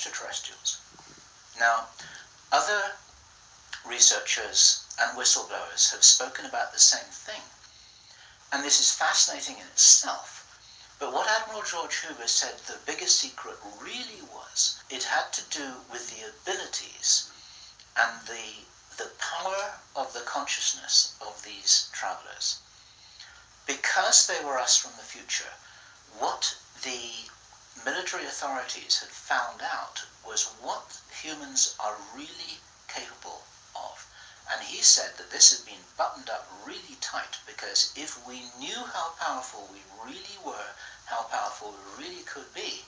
extraterrestrials. Now, other researchers and whistleblowers have spoken about the same thing, and this is fascinating in itself. But what Admiral George Hoover said the biggest secret really was, it had to do with the abilities and the power of the consciousness of these travelers. Because they were us from the future, what the military authorities had found out was what humans are really capable of. And he said that this had been buttoned up really tight, because if we knew how powerful we really were, how powerful we really could be,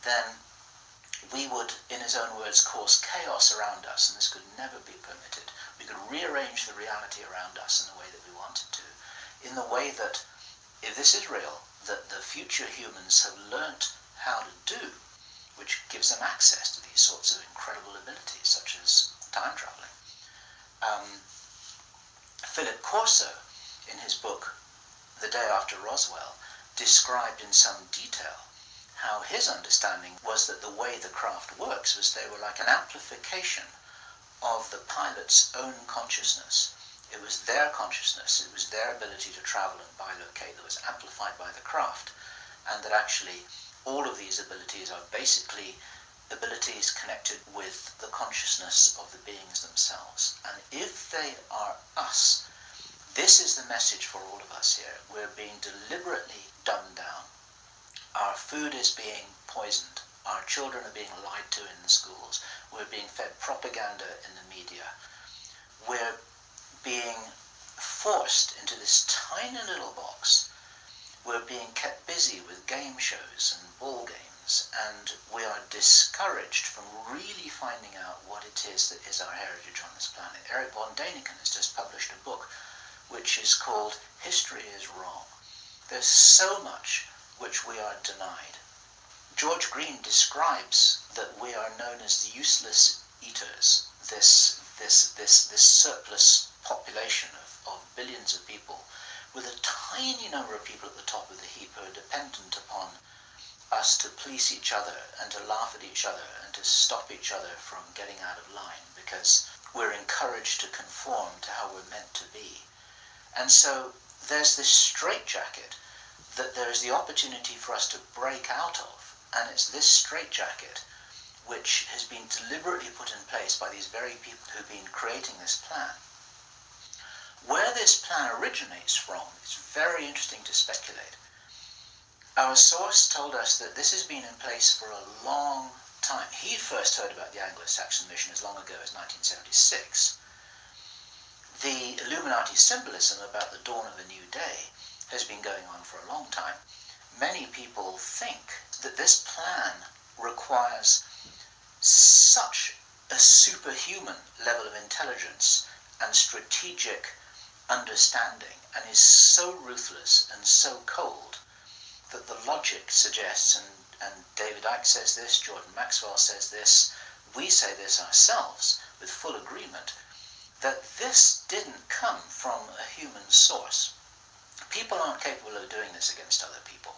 then we would, in his own words, cause chaos around us, and this could never be permitted. We could rearrange the reality around us in the way that we wanted to, in the way that, if this is real, that the future humans have learnt how to do, which gives them access to these sorts of incredible abilities, such as time traveling. Philip Corso, in his book The Day After Roswell, described in some detail how his understanding was that the way the craft works was they were like an amplification of the pilot's own consciousness. It was their consciousness, it was their ability to travel and bilocate that was amplified by the craft, and that actually all of these abilities are basically abilities connected with the consciousness of the beings themselves. And if they are us, this is the message for all of us here. We're being deliberately dumbed down. Our food is being poisoned. Our children are being lied to in the schools. We're being fed propaganda in the media. We're being forced into this tiny little box. We're being kept busy with game shows and ball games, and we are discouraged from really finding out what it is that is our heritage on this planet. Eric von Däniken has just published a book which is called History is Wrong. There's so much which we are denied. George Green describes that we are known as the useless eaters, this surplus population of billions of people, with a tiny number of people at the top of the heap who are dependent upon us to police each other and to laugh at each other and to stop each other from getting out of line, because we're encouraged to conform to how we're meant to be. And so there's this straitjacket that there's the opportunity for us to break out of, and it's this straitjacket which has been deliberately put in place by these very people who've been creating this plan. Where this plan originates from, it's very interesting to speculate. Our source told us that this has been in place for a long time. He first heard about the Anglo-Saxon mission as long ago as 1976. The Illuminati symbolism about the dawn of a new day has been going on for a long time. Many people think that this plan requires such a superhuman level of intelligence and strategic understanding, and is so ruthless and so cold, that the logic suggests, and David Icke says this, Jordan Maxwell says this, we say this ourselves with full agreement, that this didn't come from a human source. People aren't capable of doing this against other people.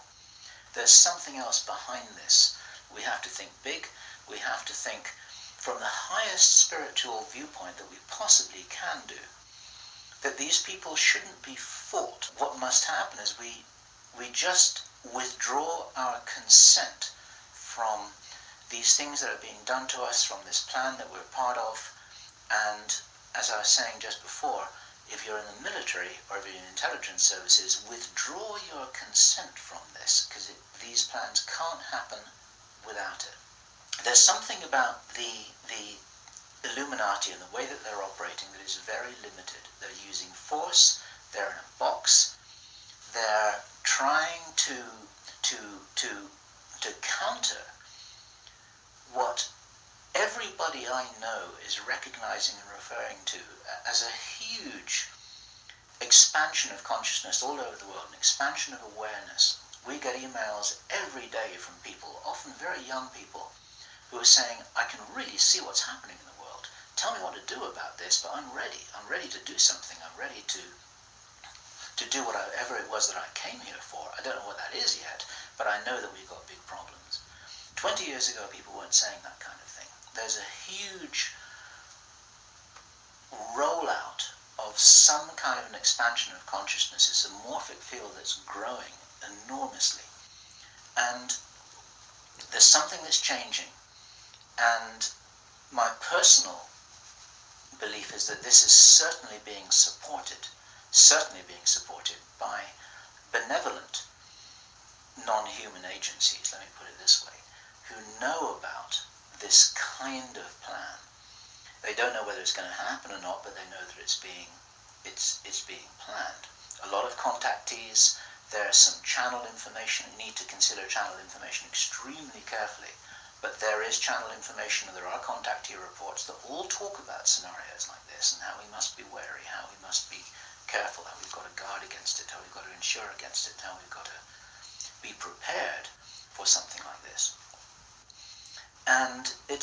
There's something else behind this. We have to think big. We have to think from the highest spiritual viewpoint that we possibly can do. That these people shouldn't be fought. What must happen is we just withdraw our consent from these things that are being done to us, from this plan that we're part of, and as I was saying just before, if you're in the military or if you're in intelligence services, withdraw your consent from this, because these plans can't happen without it. There's something about the Illuminati and the way that they're operating that is very limited. They're using force, they're in a box, they're trying to counter what everybody I know is recognizing and referring to as a huge expansion of consciousness all over the world, an expansion of awareness. We get emails every day from people, often very young people, who are saying, I can really see what's happening in the world. Tell me what to do about this, but I'm ready. I'm ready to do something. I'm ready to do whatever it was that I came here for. I don't know what that is yet, but I know that we've got big problems. 20 years ago, people weren't saying that kind of thing. There's a huge rollout of some kind of an expansion of consciousness. It's a morphic field that's growing enormously. And there's something that's changing. And my personal belief is that this is certainly being supported by benevolent non-human agencies, let me put it this way, who know about this kind of plan. They don't know whether it's going to happen or not, but they know that it's being planned. A lot of contactees. There's some channel information. You need to consider channel information extremely carefully. But there is channel information, and there are contactee reports that all talk about scenarios like this and how we must be wary, how we must be careful, how we've got to guard against it, how we've got to insure against it, how we've got to be prepared for something like this. And it's